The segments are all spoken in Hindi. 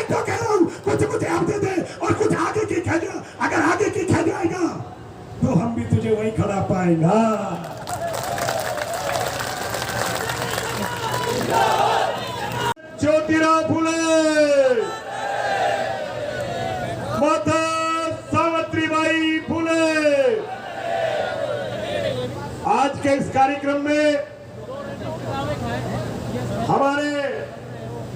मैं तो कह रहा हूं कुछ कुछ आप दे दे और कुछ आगे की कह जा। अगर आगे की कह जाएगा तो हम भी तुझे वहीं खड़ा पाएगा। ज्योतिराव फुले, माता सावित्रीबाई फुले। आज के इस कार्यक्रम में हमारे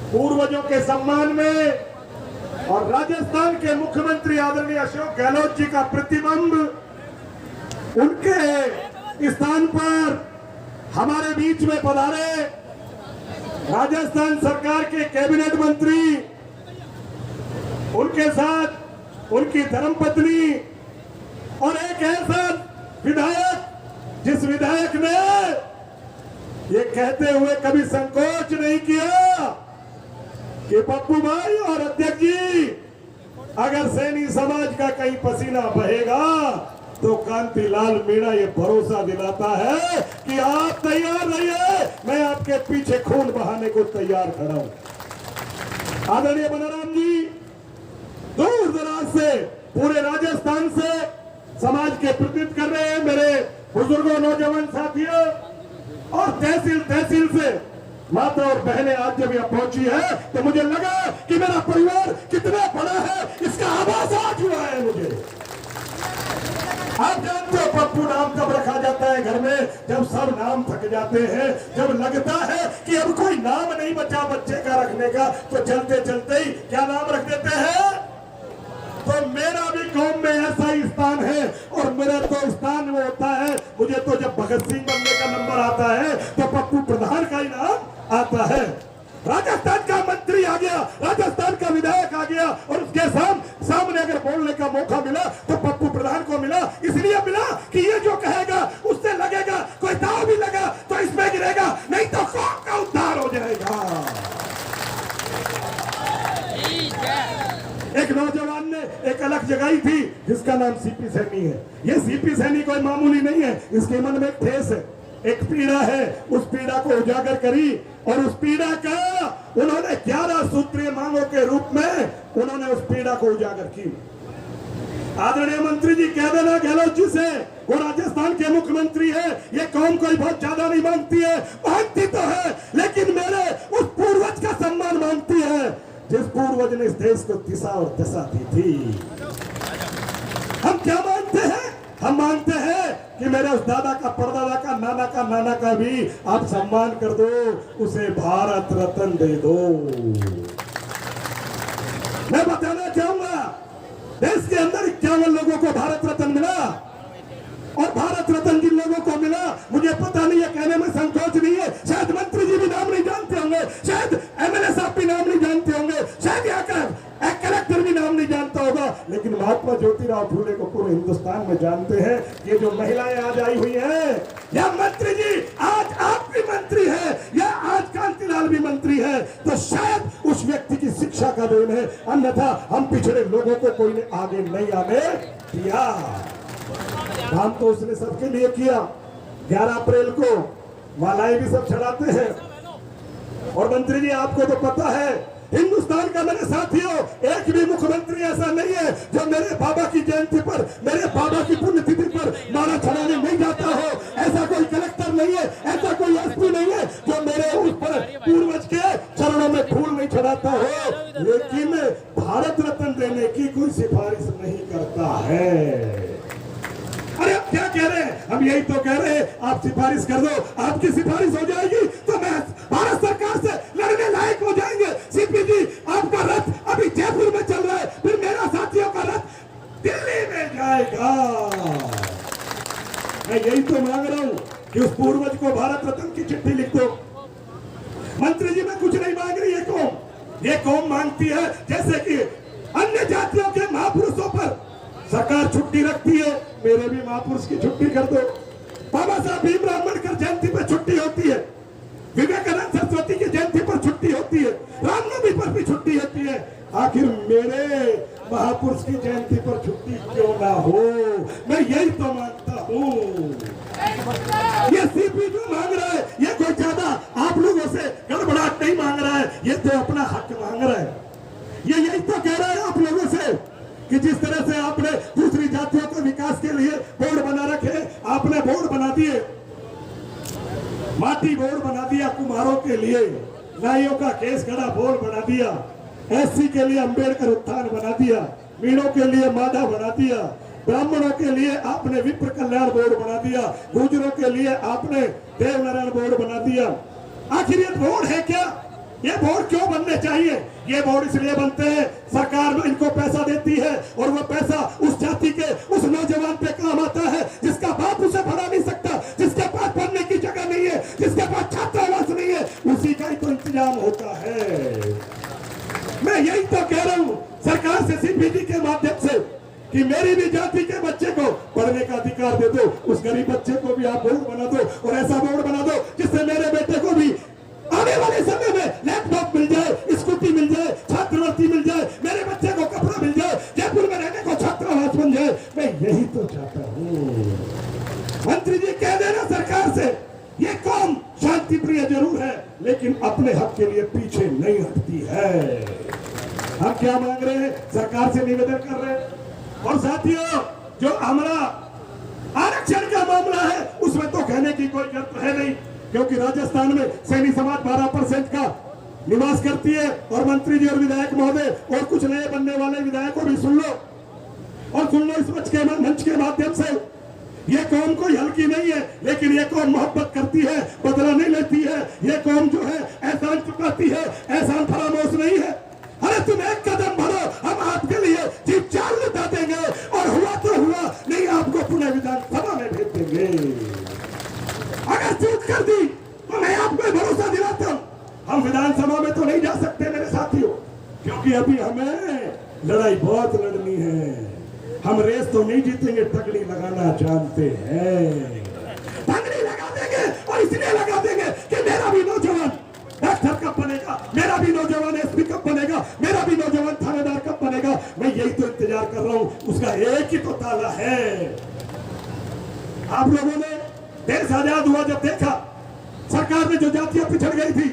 पूर्वजों के सम्मान में और राजस्थान के मुख्यमंत्री आदरणीय अशोक गहलोत जी का प्रतिबिंब उनके स्थान पर हमारे बीच में पधारे राजस्थान सरकार के कैबिनेट मंत्री, उनके साथ उनकी धर्मपत्नी और एक ऐसा विधायक जिस विधायक ने ये कहते हुए कभी संकोच नहीं किया कि पप्पू भाई और अध्यक्ष जी, अगर सैनी समाज का कहीं पसीना बहेगा तो कांतिलाल मीणा ये भरोसा दिलाता है कि आप तैयार रहिए, मैं आपके पीछे खून बहाने को तैयार खड़ा हूं। आदरणीय बनाराम जी दूर दराज से, पूरे राजस्थान से समाज के प्रतिनिधित्व कर रहे हैं, मेरे बुजुर्गों, नौजवान साथियों, और तहसील तहसील से माता और बहनें आज जब यहाँ पहुंची है तो मुझे लगा कि मेरा परिवार कितना बड़ा है इसका आभास आज हुआ है मुझे। आप जानते हो पप्पू नाम कब रखा जाता है घर में? जब सब नाम थक जाते हैं, जब लगता है कि अब कोई नाम नहीं बचा बच्चे का रखने का, तो चलते चलते ही क्या नाम रख देते हैं। तो मेरा भी कौम में ऐसा ही स्थान है, और मेरा तो स्थान वो होता है, मुझे तो जब भगत सिंह बनने का नंबर आता है तो पप्पू प्रधान का ही नाम आता है। राजस्थान का मंत्री आ गया, राजस्थान का विधायक आ गया, और उसके सामने अगर बोलने का मौका मिला तो पप्पू प्रधान को मिला। इसलिए मिला कि ये जो कहेगा उससे लगेगा, कोई दाव भी लगा तो इसमें गिरेगा, नहीं तो कौम का उद्धार हो जाएगा। एक नौजवान ने एक अलग जगाई थी जिसका नाम सीपी सैनी है। ये सीपी सैनी कोई मामूली नहीं है, इसके मन में एक ठेस है, एक पीड़ा है, उस पीड़ा को उजागर करी, और उस पीड़ा का उन्होंने 11 सूत्रीय मांगों के रूप में उन्होंने उस पीड़ा को उजागर की। आदरणीय मंत्री जी कह देना गहलोत जी से, वो राजस्थान के मुख्यमंत्री है, ये कौम कोई बहुत ज्यादा नहीं मांगती है, मांगती तो है लेकिन मेरे उस पूर्वज का सम्मान मांगती है जिस पूर्वज ने इस देश को दिशा और दशा दी थी। हम क्या मानते हैं? हम मानते हैं कि मेरे उस दादा का, परदादा का, नाना का भी आप सम्मान कर दो, उसे भारत रत्न दे दो। मैं बताना चाहूंगा, देश के अंदर 51 लोगों को भारत रत्न मिला, और भारत रत्न जिन लोगों को मिला मुझे पता नहीं है, कहने में संकोच नहीं है, शायद मंत्री जी भी नाम नहीं जानते होंगे, शायद एमएलए साहब भी नाम नहीं जानते होंगे, शायद यहाँ का एक कलेक्टर भी नाम नहीं जानता होगा, लेकिन महात्मा ज्योतिराव फुले को पूरे हिंदुस्तान में जानते हैं। ये जो महिलाएं आज आई हुई हैं, या मंत्री जी आज आप भी मंत्री हैं, या आज कांतिलाल भी मंत्री है, तो शायद उस व्यक्ति की शिक्षा का देन है, अन्यथा हम पिछड़े लोगों को कोई ने आगे नहीं आने दिया। काम तो उसने सबके लिए किया। 11 अप्रैल को मालाएं भी सब चढ़ाते हैं, और मंत्री जी आपको तो पता है, हिंदुस्तान का मेरे साथियों एक भी मुख्यमंत्री ऐसा नहीं है जो मेरे बाबा की जयंती पर, मेरे बाबा की पुण्यतिथि पर माला चढ़ाने नहीं जाता हो। ऐसा कोई कलेक्टर नहीं है, ऐसा कोई एसपी नहीं है जो मेरे उस पर पूर्वज के चरणों में फूल नहीं चढ़ाता हो, लेकिन भारत रत्न देने की कोई सिफारिश नहीं करता है। अरे आप क्या कह रहे हैं? हम यही तो कह रहे हैं, आप सिफारिश कर दो, आपकी सिफारिश हो जाएगी तो मैं भारत सरकार से लड़ने लायक हो जाएंगे। सीपी जी आपका रथ अभी जयपुर में चल रहा है, फिर मेरा साथियों का रथ दिल्ली में जाएगा। मैं यही तो मांग रहा हूं कि उस पूर्वज को भारत रत्न की चिट्ठी लिख दो। मंत्री जी मैं कुछ नहीं मांग रही, ये कौम मांगती है जैसे कि अन्य जातियों के महापुरुषों पर सरकार छुट्टी रखती है, मेरे भी महापुरुष की छुट्टी कर दो। बाबा साहब भीमराव अम्बेडकर जयंती पर छुट्टी होती है, विवेकानंद सरस्वती की जयंती पर छुट्टी होती है, रामनवमी पर भी छुट्टी होती है, आखिर मेरे महापुरुष की जयंती पर छुट्टी क्यों ना हो? मैं यही तो मांगता हूँ। ये सीपी जो मांग रहा है, ये कोई ज्यादा आप लोगों से गड़बड़ाहट नहीं मांग रहा है, ये तो अपना हक मांग रहा है। ये यही तो कह रहा है आप लोगों से कि जिस तरह से आपने दूसरी जातियों के विकास के लिए बोर्ड बना रखे, आपने बोर्ड बना दिए, माटी बोर्ड बना दिया कुम्हारों के लिए, नाइयों का केस खड़ा बोर्ड बना दिया, एससी के लिए अंबेडकर उत्थान बना दिया, मीणों के लिए माधा बना दिया, ब्राह्मणों के लिए आपने विप्र कल्याण बोर्ड बना दिया, गुर्जरों के लिए आपने देवनारायण बोर्ड बना दिया। आखिर ये बोर्ड है क्या? ये बोर्ड क्यों बनने चाहिए? ये बोर्ड इसलिए बनते हैं, सरकार इनको पैसा देती है और वो पैसा उस जाति के उस नौजवान पे काम आता है जिसका बाप उसे पढ़ा नहीं सकता, जिसके पास पढ़ने की जगह नहीं है, जिसके पास छात्रावास नहीं है, उसी का ही तो इंतजाम होता है। मैं यही तो कह रहा हूं सरकार से, सीपीडी के माध्यम से, कि मेरी भी जाति के बच्चे को पढ़ने का अधिकार दे दो, उस गरीब बच्चे को भी आप बोर्ड बना दो और ऐसा बोर्ड बना दो जिससे मेरे बेटे को भी आने वाले समय में लैपटॉप मिल जाए, स्कूटी मिल जाए, छात्रवृत्ति मिल जाए, मेरे बच्चे को कपड़ा मिल जाए, जयपुर में रहने को छात्रावास बन जाए। मैं यही तो चाहता हूँ। मंत्री जी कह देना सरकार से, ये कौम शांति प्रिय जरूर है लेकिन अपने हक के लिए पीछे नहीं हटती है। हम क्या मांग रहे हैं? सरकार से निवेदन कर रहे हैं। और साथियों, जो हमारा आरक्षण का मामला है उसमें तो कहने की कोई जरूरत है नहीं, क्योंकि राजस्थान में सैनी समाज 12% का निवास करती है। और मंत्री जी और विधायक महोदय और कुछ नए बनने वाले विधायकों भी सुन लो, और सुन लो इस मंच के माध्यम से, ये कौम कोई हल्की नहीं है, लेकिन ये कौम मोहब्बत करती है, बदला नहीं लेती है। ये कौम जो है एहसान चुकाती है, एहसान फरामोश नहीं है। अरे तुम एक कदम बढ़ो, हम आपके लिए जीप 4 लुटा देंगे और हुआ तो हुआ, नहीं आपको पुनः विधानसभा में भेज देंगे। अगर चूक कर दी तो मैं आपको भरोसा दिलाता हूं, हम विधानसभा में तो नहीं जा सकते मेरे साथियों, क्योंकि अभी हमें लड़ाई बहुत लड़नी है। हम रेस तो नहीं जीतेंगे, तगड़ी लगाना जानते हैं। तगड़ी लगा देंगे और इसलिए लगा देंगे कि मेरा भी नौजवान डॉक्टर कब बनेगा, मेरा भी नौजवान एसपी कब बनेगा, मेरा भी नौजवान थानेदार कब बनेगा। मैं यही तो इंतजार कर रहा हूं, उसका एक ही तो ताला है। आप लोगों ने देश आजाद हुआ जब देखा, सरकार ने जो जातियां पिछड़ गई थी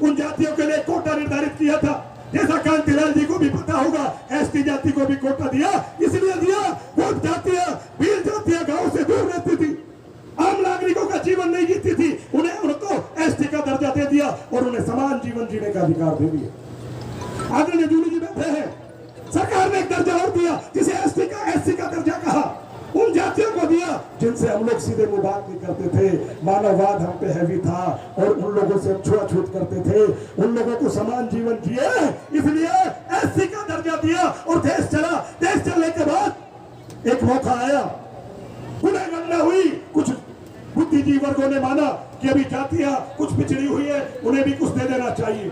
उन जातियों के लिए कोटा निर्धारित किया था। जैसा कांतिलाल जी को भी पता होगा, एसटी जाति को भी कोटा दिया, इसलिए दिया वो जातियां, भील जातियां गांव से दूर रहती थी, आम नागरिकों का जीवन नहीं जीती थी, उनको एसटी का दर्जा दे दिया और उन्हें समान जीवन जीने का अधिकार दे दिया। आदरणीय जूली जी बैठे हैं, सरकार ने एक दर्जा और दिया जिसे एसटी का एससी का दर्जा कहा, उन जातियों को दिया जिनसे हम लोग सीधे मुंह बात नहीं करते थे, मानववाद हम पे हैवी था और उन लोगों से हम छुआछूत करते थे, उन लोगों को समान जीवन जिए, इसलिए एससी का दर्जा दिया और देश चला। देश चलने के बाद एक मौका आया, पुनः गणना हुई, कुछ बुद्धिजीवी वर्गों ने माना कि अभी जातियां कुछ पिछड़ी हुई है, उन्हें भी कुछ दे देना चाहिए,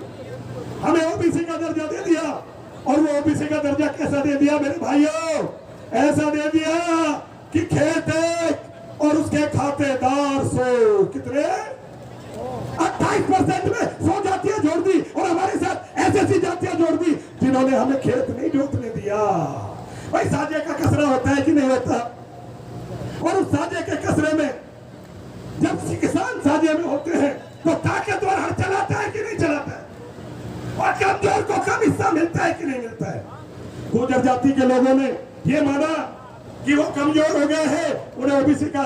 हमें ओबीसी का दर्जा दे दिया। और वो ओबीसी का दर्जा कैसा दे दिया मेरे भाइयों? ऐसा दे दिया कि खेत एक और उसके खातेदार 100, कितने 28% में 100 जातियां जोड़ दी और हमारे साथ ऐसी जातियां जोड़ दी जिन्होंने हमें खेत नहीं जोतने दिया। भाई साझे का कसरा होता है कि नहीं होता? और उस साझे के कसरे में जब किसान साझे में होते हैं तो ताकतवर हर चलाता है कि नहीं चलाता है, और कमजोर को कम हिस्सा मिलता है कि नहीं मिलता है। गुर्जर जाति के लोगों ने ये माना कि वो कमजोर हो गए हैं, उन्हें ओबीसी का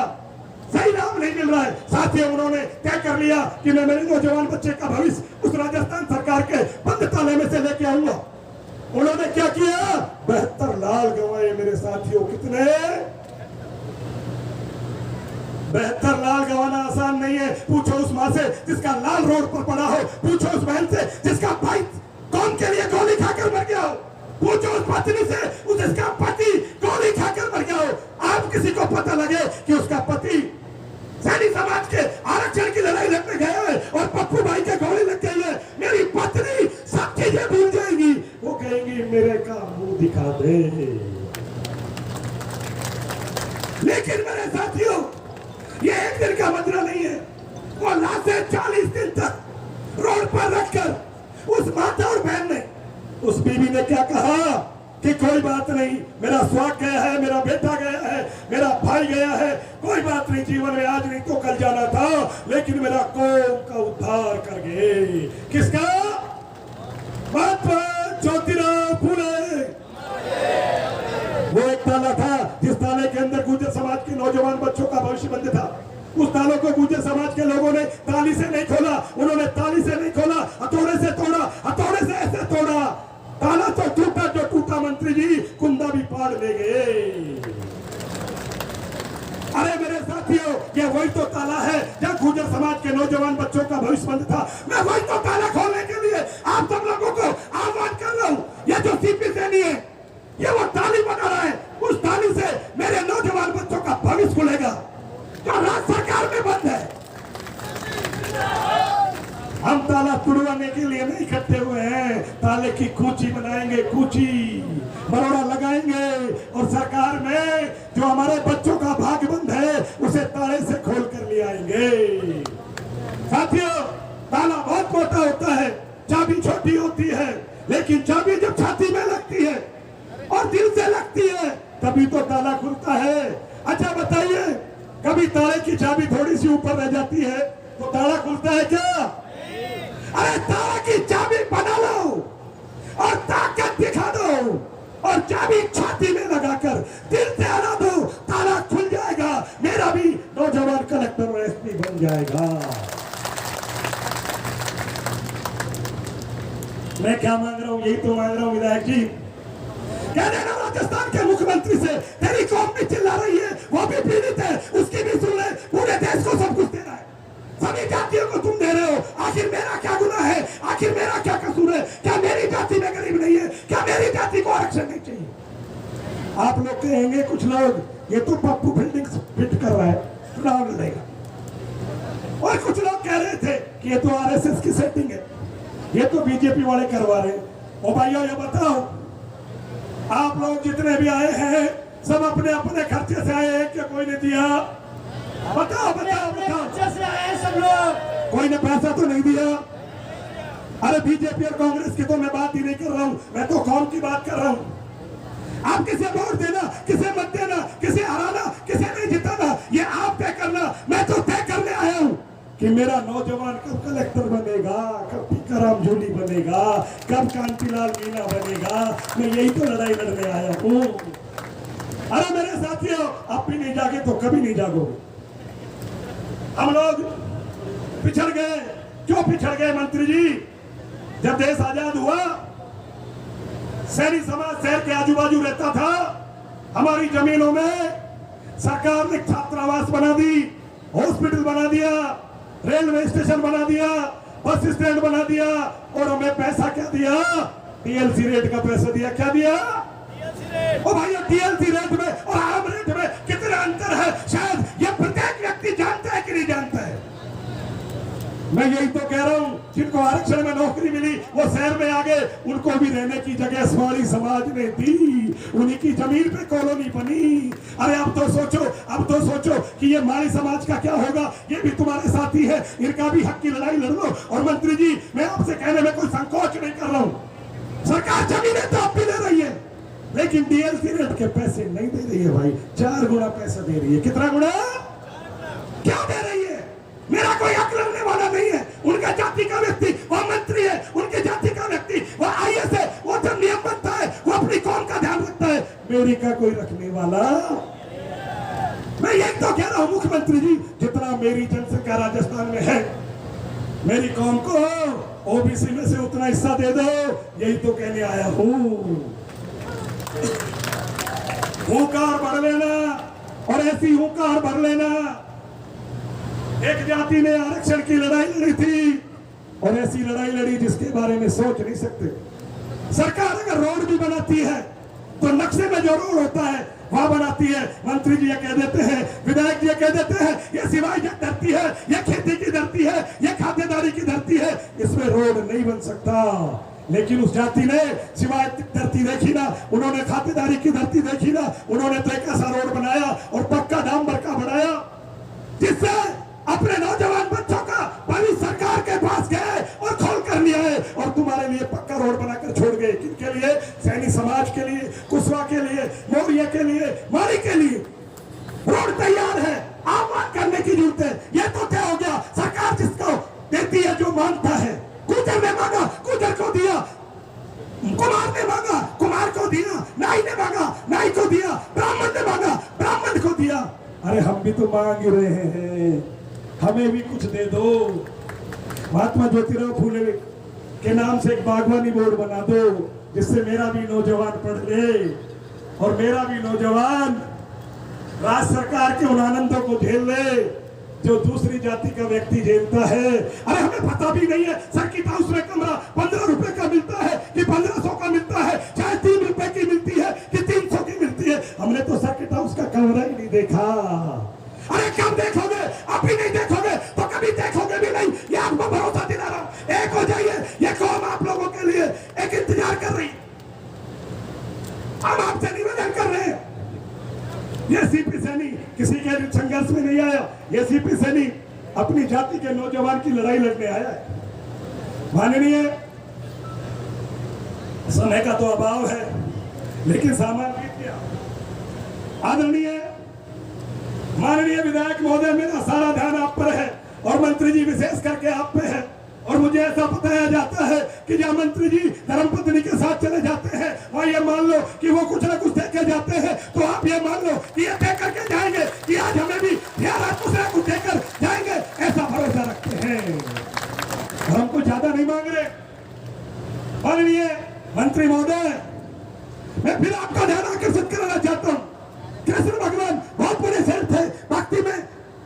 सही नाम नहीं मिल रहा है। साथ ही उन्होंने तय कर लिया कि मैं मेरे नौजवान बच्चे का भविष्य उस राजस्थान सरकार के बंद ताले में से लेके आऊंगा। उन्होंने क्या किया? 72 लाल गंवाए मेरे साथियों। कितने? 72 लाल गंवाना आसान नहीं है। पूछो उस माँ से जिसका लाल रोड पर पड़ा हो, पूछो उस बहन से जिसका भाई कौन के लिए गोली खाकर मर गया हो, पूछो उस पत्नी से जिसका पति गोली खाकर मर गया हो। आप किसी को पता लगे कि उसका पति सैनी समाज के आरक्षण की लड़ाई लड़ने गया है और पप्पू भाई के गोली लग गई है, मेरी पत्नी सब चीजें भूल जाएगी, वो कहेंगी मेरे का मुंह दिखा दे। लेकिन मेरे साथियों, ये एक दिन का मसला नहीं है। वो लाशें 40 दिन तक रोड पर रखकर उस माता और बहन ने, उस बीवी ने क्या कहा कि कोई बात नहीं, मेरा स्वाग गया है, मेरा बेटा गया है, मेरा भाई गया है, कोई बात नहीं, जीवन में आज नहीं तो कल जाना था, लेकिन मेरा कौम का उद्धार कर गए। किसका? बात ज्योतिराव फूले। वो एक ताला था जिस ताले के अंदर गुर्जर समाज के नौजवान बच्चों का भविष्य बंद था। उस तालों को गुर्जर समाज के लोगों ने ताली से नहीं खोला, उन्होंने ताली से नहीं खोला, हथौड़े से तोड़ा, हथौड़े से ऐसे तोड़ा। ताला तो टूटा, जो टूटा मंत्री जी कुंदा भी पाड़ ले गए। अरे मेरे साथियों, ये वही तो ताला है जहां गुर्जर समाज के नौजवान बच्चों का भविष्य बंद था। मैं वही तो ताला खोलने के लिए आप सब लोगों को आह्वान कर रहा हूं। ये जो सीपी सैनी है, ये वो ताली बना रहा है, उस ताली से मेरे नौजवान बच्चों का भविष्य खुलेगा जो राज्य सरकार में बंद है। हम ताला तुड़वाने के लिए नहीं इकट्ठे हुए हैं, ताले की कूची बनाएंगे, कूची बरोड़ा लगाएंगे और सरकार में जो हमारे बच्चों का भाग बंद है उसे ताले से खोल कर ले आएंगे। साथियों, ताला बहुत मोटा होता है, चाबी छोटी होती है, लेकिन चाबी जब छाती में लगती है और दिल से लगती है तभी तो ताला खुलता है। अच्छा बताइए, कभी ताले की चाबी थोड़ी सी ऊपर रह जाती है तो ताला खुलता है क्या? अरे ताला की चाबी बना लो और ताकत दिखा दो और चाबी छाती में लगाकर दिल से हरा दो, ताला खुल जाएगा। मेरा भी नौजवान कलेक्टर और एसपी बन जाएगा। मैं क्या मांग रहा हूं? यही तो मांग रहा हूं विधायक जी। कह देना राजस्थान के मुख्यमंत्री से, तेरी कौम भी चिल्ला रही है, वो भी पीड़ित है, उसकी भी सुन ले। पूरे देश को सब कुछ दे रहा है, सभी जातियों को तुम दे रहे हो। आखिर मेरा क्या गुनाह है? आखिर मेरा क्या कसूर है? क्या मेरी जाति में गरीब नहीं है? क्या मेरी जाति को आरक्षण नहीं चाहिए? आप लोग कहेंगे कुछ लोग, ये तो पप्पू बिल्डिंग फिट कर रहा है, चुनाव लड़ेगा। और कुछ लोग कह रहे थे कि ये तो आरएसएस की सेटिंग है, ये तो बीजेपी वाले करवा रहे हैं। ओ भाइयों, ये बताओ, आप लोग जितने भी आए हैं सब अपने अपने खर्चे से आए हैं क्या? कोई ने दिया? बताओ बताओ बताओ। से आए सब लोग, कोई ने पैसा तो नहीं दिया? अरे बीजेपी और कांग्रेस की तो मैं बात ही नहीं कर रहा हूं, मैं तो कौम की बात कर रहा हूं। आप किसे वोट देना, किसे मत देना, किसे हराना, किसे नहीं जिताना, ये आप तय करना। मैं तो तय करने आया हूं कि मेरा नौजवान कब कलेक्टर बनेगा, कब टीकाराम जूली बनेगा, कब कांतिलाल मीणा बनेगा। मैं यही तो लड़ाई लड़ने आया हूं। अरे मेरे साथियों, आप भी नहीं जागे तो कभी नहीं जागोगे। हम लोग पिछड़ गए। क्यों पिछड़ गए मंत्री जी? जब देश आजाद हुआ, सैनी समाज शहर के आजू बाजू रहता था। हमारी जमीनों में सरकार ने छात्रावास बना दी, हॉस्पिटल बना दिया, रेलवे स्टेशन बना दिया, बस स्टैंड बना दिया और हमें पैसा क्या दिया? टीएलसी रेट का पैसा दिया। क्या दिया? ओ भैया, टीएलसी रेट में और आम रेट में कितना अंतर है? शायद ये प्रत्येक व्यक्ति जानता है कि नहीं जानता है। मैं यही तो कह रहा हूं, जिनको आरक्षण में नौकरी मिली वो शहर में आ गए, उनको भी रहने की जगह स्वाड़ी समाज ने दी, उन्हीं की जमीन पे कॉलोनी बनी। अरे अब तो सोचो कि ये माली समाज का क्या होगा? ये भी तुम्हारे साथी है, इनका भी हक की लड़ाई लड़ लो। और मंत्री जी, मैं आपसे कहने में कोई संकोच नहीं कर रहा हूं। सरकार जमीनें तो आप भी दे रही है, लेकिन टीएलसी रेट के पैसे नहीं दे रही है भाई, 4 गुना पैसा दे रही है। कितना गुना? क्या दे रही है? मेरा कोई हक लड़ने वाला नहीं है। उनका जाति का व्यक्ति वो मंत्री है, उनकी जाति का व्यक्ति वो आईएएस है, वो जब नियम बनता है वो अपनी कौम का ध्यान रखता है। मेरी का कोई रखने वाला? मैं यही तो कह रहा हूं मुख्यमंत्री जी, जितना मेरी जनसंख्या राजस्थान में है, मेरी कौम को ओबीसी में से उतना हिस्सा दे दो। यही तो कहने आया हूं। हुंकार भर लेना और ऐसी हुंकार भर लेना। एक जाति ने आरक्षण की लड़ाई लड़ी थी और ऐसी लड़ाई लड़ी जिसके बारे में सोच नहीं सकते। सरकार अगर रोड भी बनाती है तो नक्शे में जो रोड होता है वहां बनाती है। मंत्री जी ये कह देते हैं, विधायक जी ये कह देते हैं, ये सिवाय धरती है, ये खेती की धरती है, ये खातेदारी की धरती है, इसमें रोड नहीं बन सकता। लेकिन उस जाति ने सिवाय धरती देखी ना, उन्होंने खातेदारी की धरती देखी ना, उन्होंने तो एक ऐसा रोड बनाया और पक्का डामर का बनाया जिससे अपने नौजवान बच्चों का भविष्य सरकार के पास गए और खोल कर लिया है और तुम्हारे लिए पक्का रोड बनाकर छोड़ गए। किनके लिए? सैनी समाज के लिए, कुशवाहा के लिए, मौर्य के लिए, माली के लिए। रोड तैयार है, आह्वान करने की जरूरत है। यह तो तय हो गया, सरकार जिसको देती है जो मांगता है। गुजर ने मांगा, गुजर को दिया। कुमार ने मांगा कुमार को दिया, नाई ने मांगा नाई को दिया, ब्राह्मण ने मांगा ब्राह्मण को दिया। अरे हम भी तो मांग रहे हैं, हमें भी कुछ दे दो। महात्मा ज्योतिराव फूले के नाम से एक बागवानी बोर्ड बना दो, जिससे मेरा भी नौजवान पढ़ ले और मेरा भी नौजवान राज्य सरकार के उन आनंदों को झेल ले जो दूसरी जाति का व्यक्ति झेलता है। अरे हमें पता भी नहीं है सर्किट हाउस में कमरा 15 रुपए का मिलता है कि 1500 का मिलता है, चाहे 3 रुपए की मिलती है कि 300 की मिलती है। हमने तो सर्किट हाउस का कमरा ही नहीं देखा। अरे कब देखोगे? अभी नहीं देखोगे तो कभी देखोगे भी नहीं, ये आपको भरोसा दिला रहा हूं। एक हो जाइए, ये कौम आप लोगों के लिए एक इंतजार कर रही। हम आपसे निवेदन कर रहे हैं, ये सीपी सैनी किसी के संघर्ष में नहीं आया, ये सीपी सैनी अपनी जाति के नौजवान की लड़ाई लड़ने आया है। माननीय, समय का तो अभाव है लेकिन सामान बीत गया। आदरणीय माननीय विधायक महोदय, मेरा सारा ध्यान आप पर है और मंत्री जी विशेष करके आप पे है। और मुझे ऐसा बताया जाता है कि जहाँ मंत्री जी धर्मपत्नी के साथ चले जाते हैं वहाँ ये मान लो कि वो कुछ ना कुछ देकर जाते हैं, तो आप ये मान लो कि ये दे करके जाएंगे कि आज हमें भी कुछ ना कुछ देकर जाएंगे, ऐसा भरोसा रखते हैं। हम कुछ ज्यादा नहीं मांग रहे। माननीय मंत्री महोदय, मैं फिर आपका ध्यान आकर्षित कराना चाहता हूँ। कृष्ण भगवान बहुत बड़े सेठ थे भक्ति में,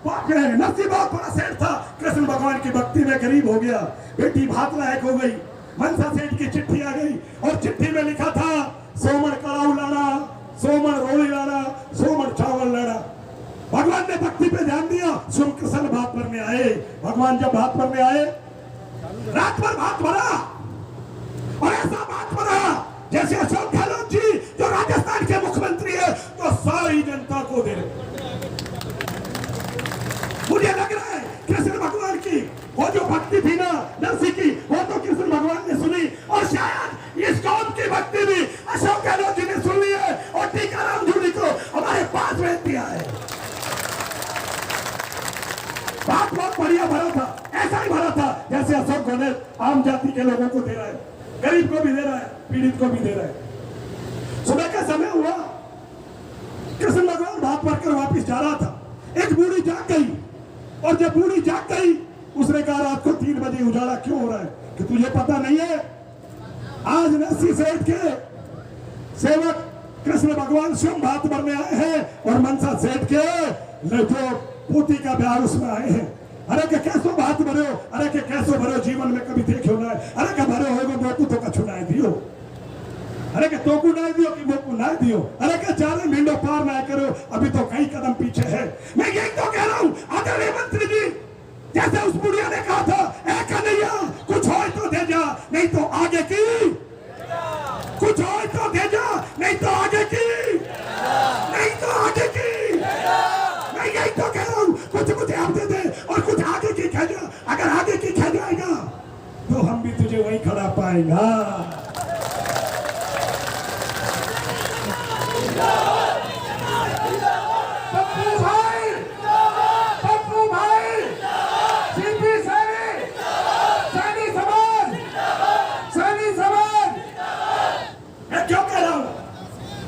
नरसिंह बहुत बड़ा सेठ था, कृष्ण भगवान की भक्ति में गरीब हो गया, बेटी भात लायक हो गई। मनसा सेठ की चिट्ठी आ गई और चिट्ठी में लिखा था सोमण कड़ाऊ लाना, सोमण रोली लाना, सोमण चावल लाना। भगवान ने भक्ति पे ध्यान दिया, स्वयं कृष्ण भात भरने आए। भगवान जब भात भरने आए, रात भर भात भरा और ऐसा भात भरा जैसे अशोक गहलोत जी जो राजस्थान के मुख्यमंत्री है तो सारी जनता को दे रहे। मुझे लग रहा है कृष्ण भगवान की वो जो भक्ति थी ना नरसिंह की, वो तो कृष्ण भगवान ने सुनी और शायद इस कौम की भक्ति भी अशोक गहलोत जी ने सुन ली है और टीकाराम जूली को हमारे पास भेज दिया है। बात बहुत बढ़िया भरा था, ऐसा ही भरा था जैसे अशोक गहलोत आम जाति के लोगों को दे रहा है, गरीब को भी दे रहा है, पीड़ित को भी दे रहा है। सुबह का समय हुआ, कृष्ण भगवान भात भरकर वापिस जा रहा था, एक बूढ़ी जाग गई और जब बूढ़ी जाग गई उसने कहा रात को 3 बजे उजाला क्यों हो रहा है कि तुझे पता नहीं है आज नरसिंह सेठ के सेवक कृष्ण भगवान स्वयं भात भरने आए हैं और मनसा सेठ के जो पोती का ब्याह उसमें आए हैं। अरे के कैसो भात भरो, अरे के कैसो भरो, जीवन में कभी देखो ना, अरे के भरो होगो मोकू तो कछु ना दियो, अरे के तोकू ना दियो कि मोकू ना दियो, अरे के चारे मींडो पार ना करो, अभी तो कई कदम पीछे है। मैं यही तो कह रहा हूँ आदरणीय मंत्री जी, जैसे उस बुढ़िया ने कहा था ए कन्हैया कुछ हो तो दे जा नहीं तो आगे की, कुछ हो तो दे जा नहीं तो आगे की, नहीं तो आगे की। मैं यही तो कह रहा हूँ कुछ आप दे दे और कुछ आगे की कह जा। अगर आगे की कह जाएगा तो हम भी तुझे वहीं खड़ा पाएगा। पप्पू भाई सीपी सैनी समाज, सैनी समाज। मैं क्यों कह रहा हूं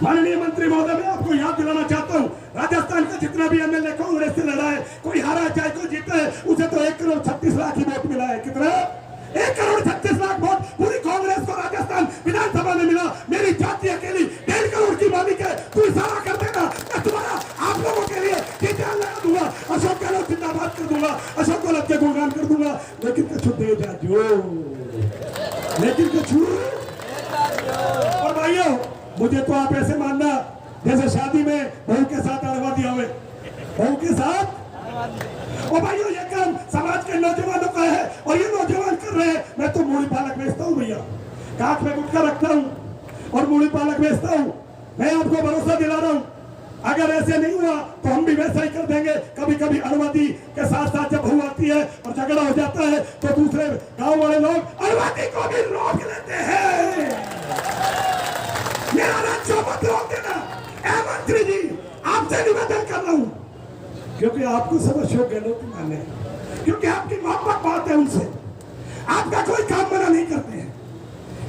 माननीय मंत्री महोदय, मैं आपको याद दिलाना चाहता हूं राजस्थान का जितना भी एमएलए कांग्रेस से लड़ा है, कोई हारा चाहे कोई जीता है, उसे तो 1 करोड़ 36 लाख ही वोट मिला है। कितना? 1 करोड़ 36 लाख वोट पूरी कांग्रेस को राजस्थान विधानसभा में मिला। मेरी जाति अकेली 1.5 करोड़ की मालिक है। तू इशारा कर देना, मैं तुम्हारा आप लोगों के लिए टीका लगा दूंगा, अशोक गहलोत जिंदाबाद कर दूंगा, अशोक गहलोत के गुणगान कर दूंगा। लेकिन कछु दे जा जो, लेकिन कछु। और भाइयों मुझे तो आप ऐसे मानना जैसे शादी में बहू के साथ अड़वा दिया हुए, बहू के साथ। और भाइयों ये काम समाज के नौजवानों का है और ये नौजवान कर रहे हैं। मैं तो मूली पालक बेचता हूँ भैया, काख में गुटखा रखता हूँ और मूली पालक बेचता हूँ। मैं आपको भरोसा दिला रहा हूँ अगर ऐसे नहीं हुआ तो हम भी वैसा ही कर देंगे। कभी कभी अनुमति के साथ साथ जब बहू आती है और झगड़ा हो जाता है तो दूसरे गांव वाले लोग अनुमति को भी रोक लेते हैं। मेरा राज्य मत रोक देना। मंत्री जी आपसे निवेदन कर रहा हूं क्योंकि आपको सब अशोक गहलोत माने, क्योंकि आपकी मोहब्बत बहुत है उनसे, आपका कोई काम मना नहीं करते हैं।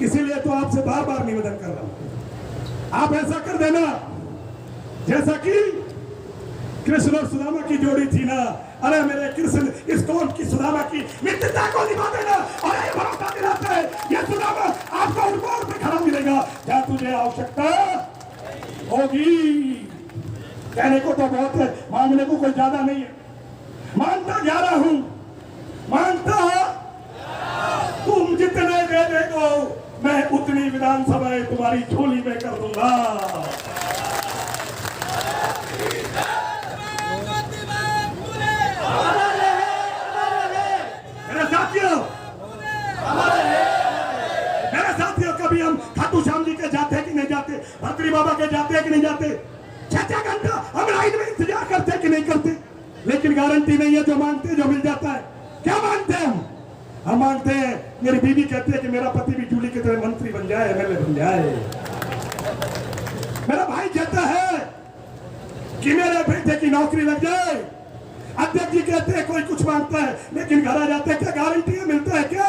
इसीलिए तो आपसे बार बार निवेदन कर रहा हूं, आप ऐसा कर देना जैसा कि कृष्ण और सुदामा की जोड़ी थी ना। अरे मेरे कृष्ण इस कौम की सुदामा की मित्रता को निभा देना और ये भरोसा दिलाता है ये सुदामा आपको उन मोड़ पे खड़ा मिलेगा जहां तुझे आवश्यकता होगी। कहने को तो बहुत है, मांगने को कोई ज्यादा नहीं है। मानता 11 हूं, मानता तुम जितने दे देगो मैं उतनी विधानसभा तुम्हारी झोली में कर दूंगा। मेरे साथियों कभी हम खाटू श्याम जी के जाते हैं कि नहीं जाते, भद्री बाबा के जाते हैं कि नहीं जाते, 6-6 घंटा हम लाइन में इंतजार करते हैं कि नहीं करते, लेकिन गारंटी नहीं है जो मांगते जो मिल जाता है। क्या मानते हैं हम मानते हैं, मेरी बीवी कहती है कि मेरा पति भी जूली की तरह मंत्री बन जाए, एमएलए बन जाए। मेरा भाई कहता है कि मेरे बेटे की नौकरी लग जाए। अध्यक्ष जी कहते हैं कोई कुछ मांगता है लेकिन घर आ जाते हैं, क्या गारंटी है मिलता है क्या?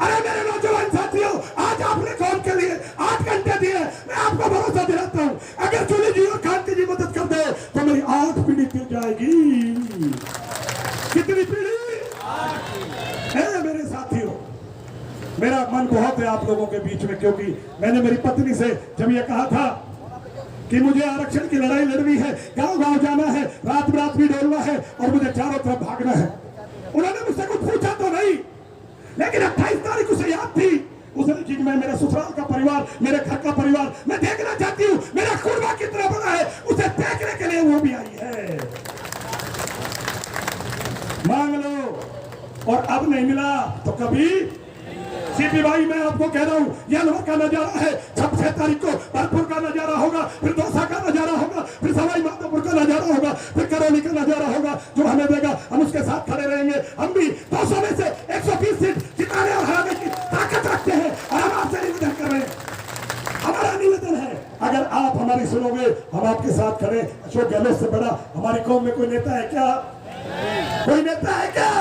अरे मेरे नौजवान साथियों, आज आपने कौम के लिए 8 घंटे दिए, मैं आपको भरोसा दिलाता हूं अगर जूली जी और कांति जी मदद कर दे तो मेरी 8 पीढ़ी मिल जाएगी। कितनी पीढ़ी? 8। मेरे साथियों, मेरा मन बहुत है आप लोगों के बीच में, क्योंकि मैंने मेरी पत्नी से जब यह कहा था कि मुझे आरक्षण की लड़ाई लड़नी है, गांव-गांव जाना है, रात रात भी डोलना है और मुझे चारों तरफ भागना है, उन्होंने मुझसे कुछ पूछा तो नहीं, लेकिन 28 तारीख उसे याद थी। उसने कि मैं मेरे ससुराल का परिवार, मेरे घर का परिवार मैं देखना चाहती हूँ, मेरा कुर्बा कितना बड़ा है उसे देखने के लिए वो भी आई है। मांग लो और अब नहीं मिला तो कभी। सीपी भाई मैं आपको कह रहा हूँ, यह अलवर का नजारा है, 26 तारीख को भरतपुर का नजारा होगा, फिर दौसा का नजारा होगा, फिर सवाई माधोपुर का नजारा होगा, फिर करौली का नजारा होगा। जो हमें देगा हम उसके साथ खड़े रहेंगे। हम भी 200 में से 120 सीट जिताने और हराने की ताकत रखते हैं और हम आपसे निवेदन कर रहे हैं। हमारा निवेदन है अगर आप हमारी सुनोगे हम आपके साथ खड़े। अशोक गहलोत से बड़ा हमारी कौम में कोई नेता है क्या? कोई नेता है क्या?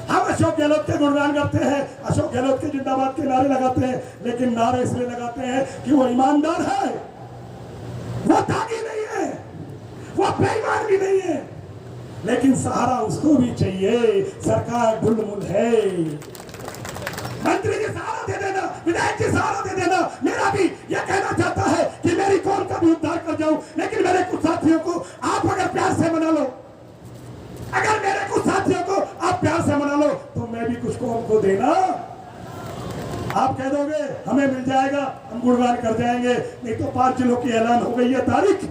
हम अशोक गहलोत के गुणगान करते हैं, अशोक गहलोत के जिंदाबाद के नारे लगाते हैं, लेकिन नारे इसलिए लगाते हैं कि वो ईमानदार है, वो दागी नहीं है, वो बेईमान भी नहीं है, लेकिन सहारा उसको भी चाहिए। सरकार ढुलमुल है, मंत्री जी सहारा दे देना, विधायक जी सहारा दे देना। मेरा भी यह कहना चाहता है कि मेरी कौम का भी उद्धार कर जाऊं, लेकिन मेरे कुछ साथियों को आप अगर प्यार से मना लो, अगर मेरे कुछ साथियों को आप प्यार से मना लो तो मैं भी कुछ कौम को देना। आप कह दोगे हमें मिल जाएगा, हम गुणगान कर जाएंगे। नहीं तो 5 जिलों की ऐलान हो गई है तारीख,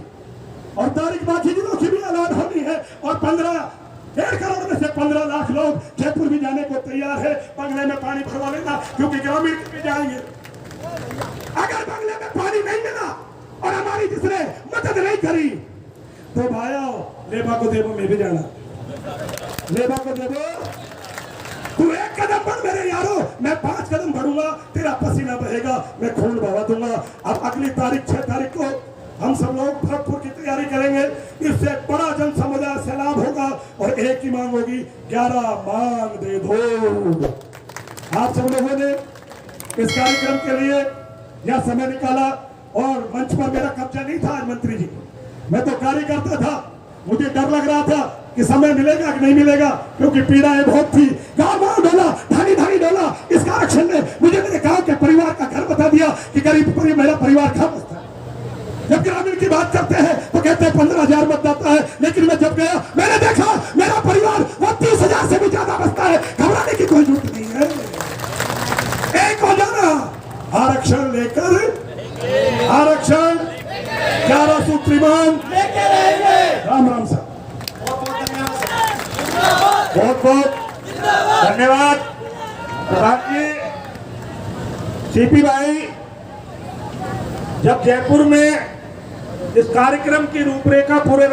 और तारीख बाकी जिलों की भी ऐलान होनी है। और 1.5 करोड़ में से 15 लाख लोग जयपुर भी जाने को तैयार है। बंगले में पानी भरवा लेना, क्योंकि ग्रामीण भी जाएंगे। अगर बंगले में पानी नहीं मिला और हमारी जिसने मदद नहीं करी तो भाइयों लेबा को देवो में भी जाना, लेबा को देवो। तू 1 कदम बढ़ मेरे यारो, मैं 5 कदम बढ़ूंगा, तेरा पसीना बहेगा, मैं खून बहा दूंगा। अब अगली तारीख 6 तारीख को हम सब लोग भरतपुर की तैयारी करेंगे। इससे बड़ा जन समुदाय सैलाब होगा और एक ही मांग होगी, 11 मांग दे दो। आप सब लोगों ने इस कार्यक्रम के लिए यह समय निकाला और मंच पर मेरा कब्जा नहीं था। आज मंत्री जी, मैं तो कार्यकर्ता था, मुझे डर लग रहा था कि समय मिलेगा कि नहीं मिलेगा, क्योंकि पीड़ाएं बहुत थी। गाँव डोला, धानी धानी डोला। इस आरक्षण ने मुझे मेरे गांव के परिवार का घर बता दिया कि गरीब मेरा परिवार कहाँ बसता है। जब ग्रामीण की बात करते हैं तो कहते हैं 15,000 मतदाता है, लेकिन मैं जब गया मैंने देखा मेरा परिवार वो 30,000 से भी ज्यादा बसता है। घबराने की कोई जरूरत नहीं है, एक हो जाना। आरक्षण लेकर, आरक्षण 11 सूत्री मांग लेके रहेंगे। राम राम साहब, बहुत बहुत धन्यवाद प्रधान जी। सीपी भाई, जब जयपुर में इस कार्यक्रम की रूपरेखा पूरे